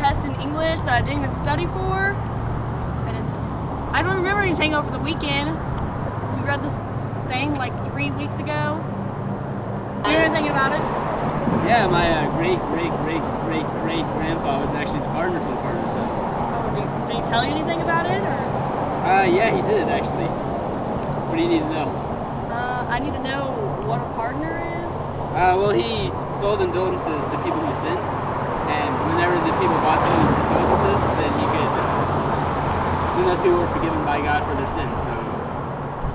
test in English that I didn't even study for. And I don't remember anything over the weekend. We read this thing like 3 weeks ago. Do you know anything about it? Yeah, my great-great-great-great-grandpa was actually the partner for the partner set. Oh, did he tell you anything about it? Or? Yeah, he did actually. What do you need to know? I need to know what a partner is. Well, he sold indulgences to people who sinned, and whenever the people bought those indulgences, then he could, then those people were forgiven by God for their sins. So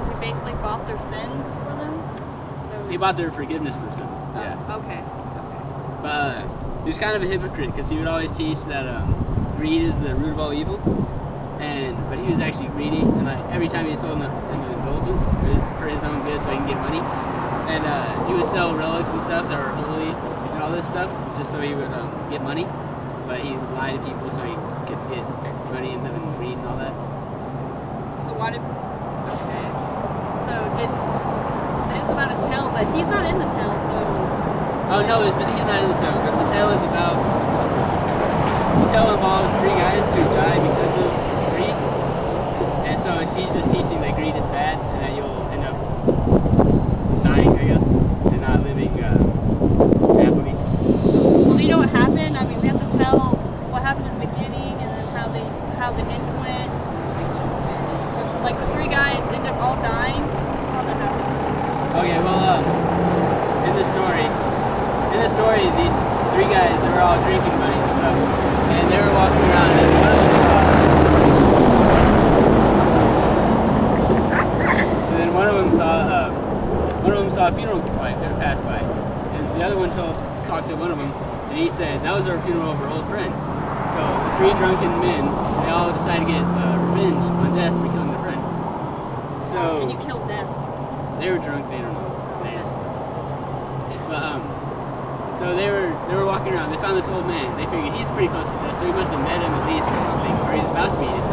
he basically bought their sins for them. So he bought their forgiveness for sins. Yeah. Okay. But he was kind of a hypocrite because he would always teach that greed is the root of all evil, but he was actually greedy, and like every time he sold an indulgence, it was for his own good so he can get money. And he would sell relics and stuff that were holy and all this stuff just so he would get money. But he lied to people so he could get money and live in greed and all that. So why did? Okay. So it's about a tale, but he's not in the tale, so. Oh no, he's not in the tale. Because the tale is about the tale involves 3 guys who died because of greed, and so he's just teaching that greed is bad and that you'll end up dying, I guess, and not living happily. Well, do you know what happened? I mean, we have to tell what happened in the beginning and then how the end went. Like the 3 guys end up all dying. How that happened? Okay, well, in the story, these 3 guys, they were all drinking buddies and stuff, and they were walking around, and one of them saw a funeral like they were passed by, and the other one talked to one of them, and he said that was our funeral of our old friend. So the 3 drunken men, they all decided to get revenge on death for killing their friend. So can you kill death? They were drunk. They don't know. So they were walking around. They found this old man. They figured he's pretty close to death, so he must have met him at least or something, or he's about to meet him.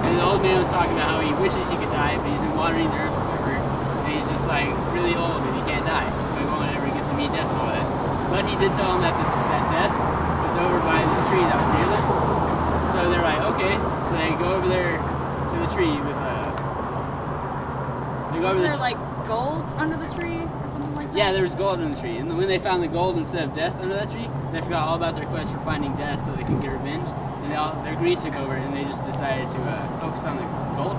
And the old man was talking about how he wishes he could die, but he's been watering the earth forever, and he's just like really old and he can't die, so he won't ever get to meet death and all that. But he did tell him that that death was over by this tree that was near them. So they're like, okay. So they go over there to the tree with Was there like gold under the tree or something like that? Yeah, there was gold in the tree, and when they found the gold instead of death under that tree, they forgot all about their quest for finding death so they could get revenge, and their greed took over, and they just decided to focus on the gold.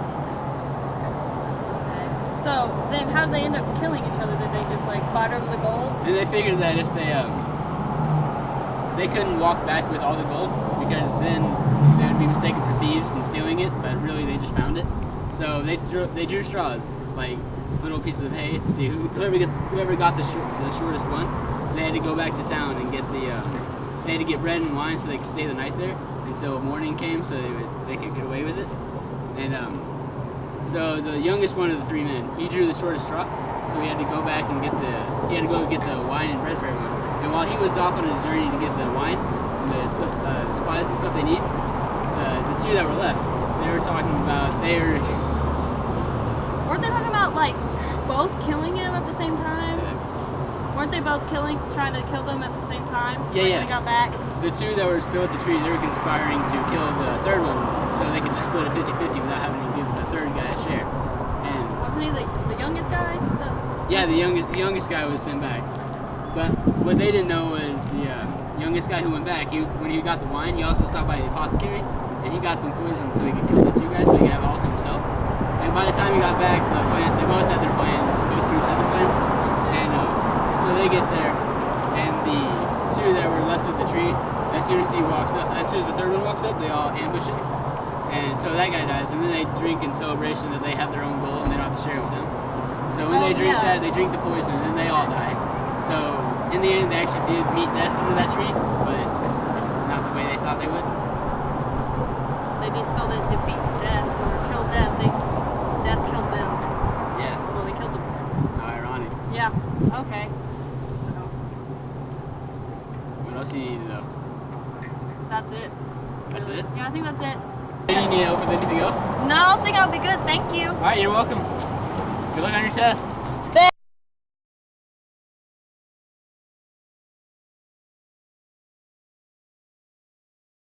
Okay. So then, how did they end up killing each other? Did they just like fight over the gold? And they figured that if they couldn't walk back with all the gold, because then they would be mistaken for thieves and stealing it, but really they just found it. So they drew straws, like little pieces of hay, to see whoever got the shortest one. They had to go back to town and get they had to get bread and wine so they could stay the night there until morning came, so they could get away with it. And so the youngest one of the 3 men, he drew the shortest straw, so he had to go back and get the wine and bread for everyone. And while he was off on his journey to get the wine and the supplies and stuff they need, the 2 that were left, they were talking about Weren't they talking about like both killing him at the same time? Weren't they both trying to kill them at the same time? Yeah, When they got back? The 2 that were still at the tree, they were conspiring to kill the 3rd one, so they could just split it 50-50 without having to give the 3rd guy a share. And wasn't he the youngest guy? Yeah, the youngest guy was sent back. But what they didn't know was the youngest guy who went back, when he got the wine, he also stopped by the apothecary, and he got some poison so he could kill the 2 guys, so he could have it all to himself. And by the time he got back, they both had their plans, both groups had their plans, and so they get there, and the 2 that were left at the tree, as soon as the 3rd one walks up, they all ambush him, and so that guy dies, and then they drink in celebration that they have their own gold and they don't have to share it with them. So when they drink that, they drink the poison, and then they all die. So in the end, they actually did meet death under that tree, but not the way they thought they would. They still didn't defeat death or kill death. Death killed them. Yeah. Well, they killed themselves. How ironic. Yeah. Okay. So. What else do you need to know? That's it. That's it? Yeah, I think that's it. Do you need help with anything else? No, I think I'll be good. Thank you. Alright, you're welcome. Good luck on your test.